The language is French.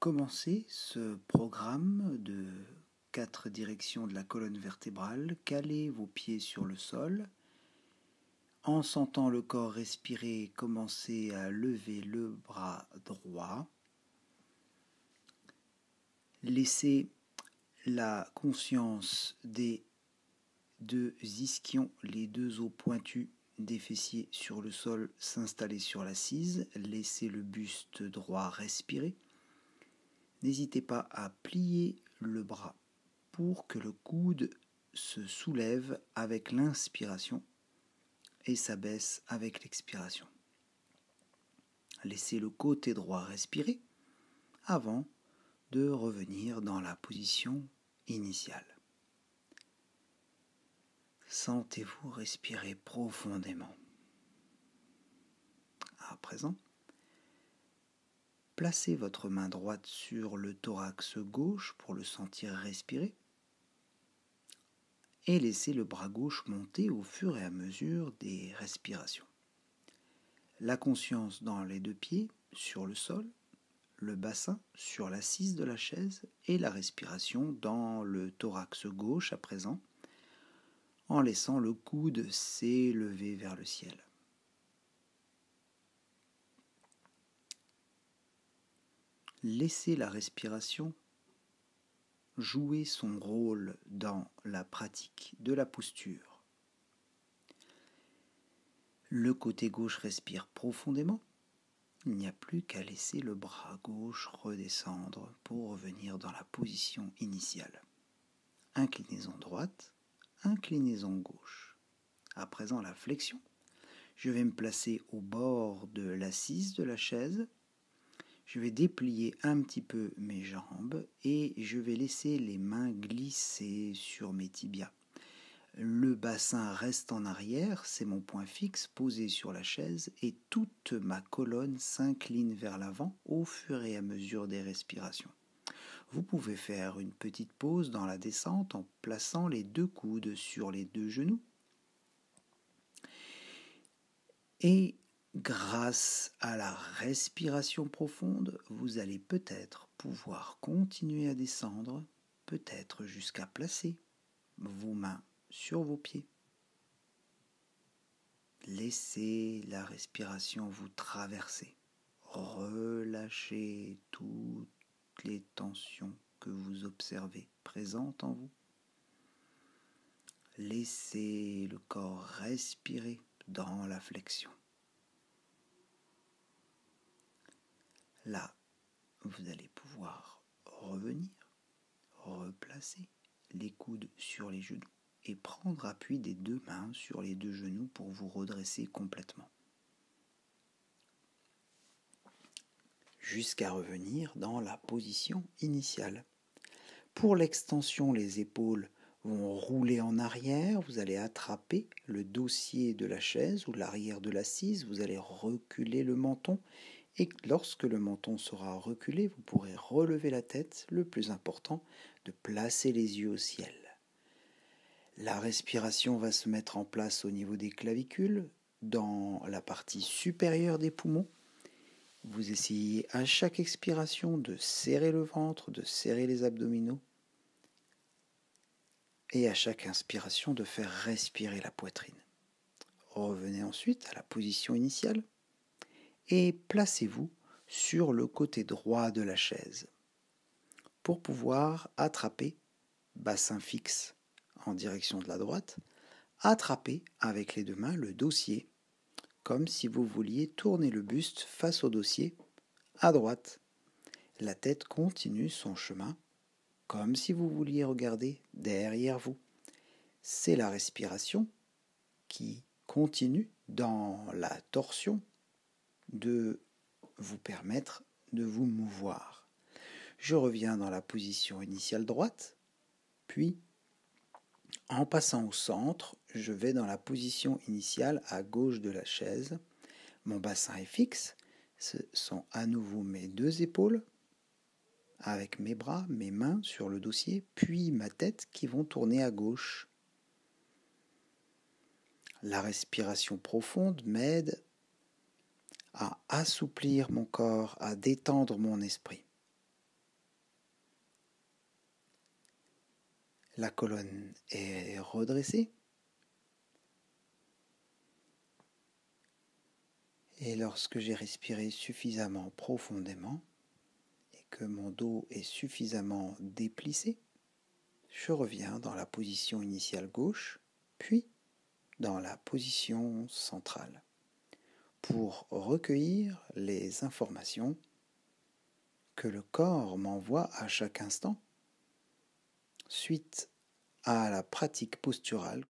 commencer ce programme de 4 directions de la colonne vertébrale, calez vos pieds sur le sol. En sentant le corps respirer, commencez à lever le bras droit. Laissez la conscience des deux ischions, les deux os pointus des fessiers sur le sol, s'installer sur l'assise. Laissez le buste droit respirer. N'hésitez pas à plier le bras pour que le coude se soulève avec l'inspiration et s'abaisse avec l'expiration. Laissez le côté droit respirer avant de revenir dans la position initiale. Sentez-vous respirer profondément. À présent, placez votre main droite sur le thorax gauche pour le sentir respirer et laissez le bras gauche monter au fur et à mesure des respirations. La conscience dans les deux pieds, sur le sol, le bassin sur l'assise de la chaise et la respiration dans le thorax gauche à présent, en laissant le coude s'élever vers le ciel. Laissez la respiration jouer son rôle dans la pratique de la posture. Le côté gauche respire profondément. Il n'y a plus qu'à laisser le bras gauche redescendre pour revenir dans la position initiale. Inclinaison droite, inclinaison gauche. À présent la flexion. Je vais me placer au bord de l'assise de la chaise. Je vais déplier un petit peu mes jambes et je vais laisser les mains glisser sur mes tibias. Le bassin reste en arrière, c'est mon point fixe posé sur la chaise et toute ma colonne s'incline vers l'avant au fur et à mesure des respirations. Vous pouvez faire une petite pause dans la descente en plaçant les deux coudes sur les deux genoux. Et grâce à la respiration profonde, vous allez peut-être pouvoir continuer à descendre, peut-être jusqu'à placer vos mains sur vos pieds. Laissez la respiration vous traverser. Relâchez toutes les tensions que vous observez présentes en vous. Laissez le corps respirer dans la flexion. Là, vous allez pouvoir revenir, replacer les coudes sur les genoux et prendre appui des deux mains sur les deux genoux pour vous redresser complètement. Jusqu'à revenir dans la position initiale. Pour l'extension, les épaules vont rouler en arrière, vous allez attraper le dossier de la chaise ou l'arrière de l'assise, vous allez reculer le menton et lorsque le menton sera reculé, vous pourrez relever la tête, le plus important, de placer les yeux au ciel. La respiration va se mettre en place au niveau des clavicules, dans la partie supérieure des poumons. Vous essayez à chaque expiration de serrer le ventre, de serrer les abdominaux. Et à chaque inspiration de faire respirer la poitrine. Revenez ensuite à la position initiale et placez-vous sur le côté droit de la chaise pour pouvoir attraper, bassin fixe en direction de la droite, attraper avec les deux mains le dossier comme si vous vouliez tourner le buste face au dossier à droite. La tête continue son chemin comme si vous vouliez regarder derrière vous. C'est la respiration qui continue dans la torsion de vous permettre de vous mouvoir. Je reviens dans la position initiale droite, puis en passant au centre, je vais dans la position initiale à gauche de la chaise. Mon bassin est fixe, ce sont à nouveau mes deux épaules, avec mes bras, mes mains sur le dossier, puis ma tête qui vont tourner à gauche. La respiration profonde m'aide à assouplir mon corps, à détendre mon esprit. La colonne est redressée. Et lorsque j'ai respiré suffisamment profondément et que mon dos est suffisamment déplissé, je reviens dans la position initiale gauche, puis dans la position centrale, pour recueillir les informations que le corps m'envoie à chaque instant suite à la pratique posturale